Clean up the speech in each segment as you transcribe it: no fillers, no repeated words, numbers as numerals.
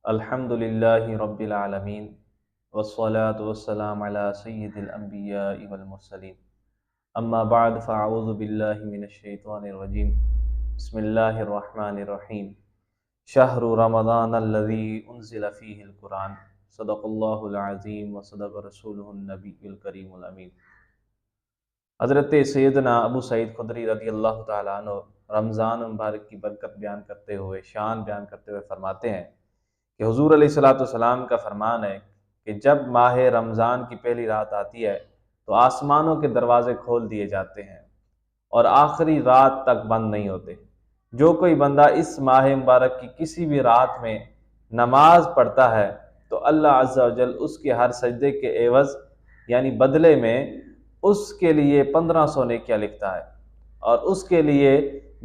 الحمدللہ رب العالمین والصلاة والسلام علی سید الانبیاء والمرسلین اما بعد فاعوذ باللہ من الشیطان الرجیم بسم اللہ الرحمن الرحیم شہر رمضان الذی انزل فیہ القرآن صدق اللہ العظیم وصدق رسولہ النبی الکریم الامین۔ حضرت سیدنا ابو سعید خدری رضی اللہ تعالیٰ عنہ رمضان مبارک کی برکت بیان کرتے ہوئے، شان بیان کرتے ہوئے فرماتے ہیں کہ حضور علیہ السلام کا فرمان ہے کہ جب ماہ رمضان کی پہلی رات آتی ہے تو آسمانوں کے دروازے کھول دیے جاتے ہیں اور آخری رات تک بند نہیں ہوتے۔ جو کوئی بندہ اس ماہ مبارک کی کسی بھی رات میں نماز پڑھتا ہے تو اللہ عز و جل اس کے ہر سجدے کے عوض یعنی بدلے میں اس کے لیے 1500 نیکیاں لکھتا ہے اور اس کے لیے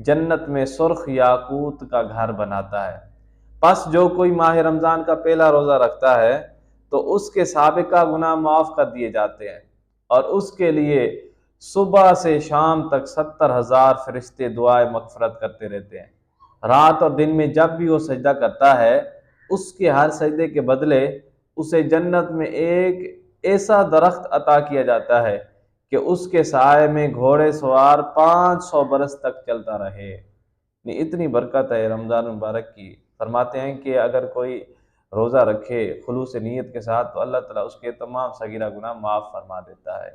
جنت میں سرخ یاقوت کا گھر بناتا ہے۔ پس جو کوئی ماہ رمضان کا پہلا روزہ رکھتا ہے تو اس کے سابقہ گناہ معاف کر دیے جاتے ہیں اور اس کے لیے صبح سے شام تک 70,000 فرشتے دعائے مغفرت کرتے رہتے ہیں۔ رات اور دن میں جب بھی وہ سجدہ کرتا ہے اس کے ہر سجدے کے بدلے اسے جنت میں ایک ایسا درخت عطا کیا جاتا ہے کہ اس کے سائے میں گھوڑے سوار 500 برس تک چلتا رہے۔ اتنی برکت ہے رمضان مبارک کی۔ فرماتے ہیں کہ اگر کوئی روزہ رکھے خلوص نیت کے ساتھ تو اللہ تعالیٰ اس کے تمام صغیرہ گناہ معاف فرما دیتا ہے۔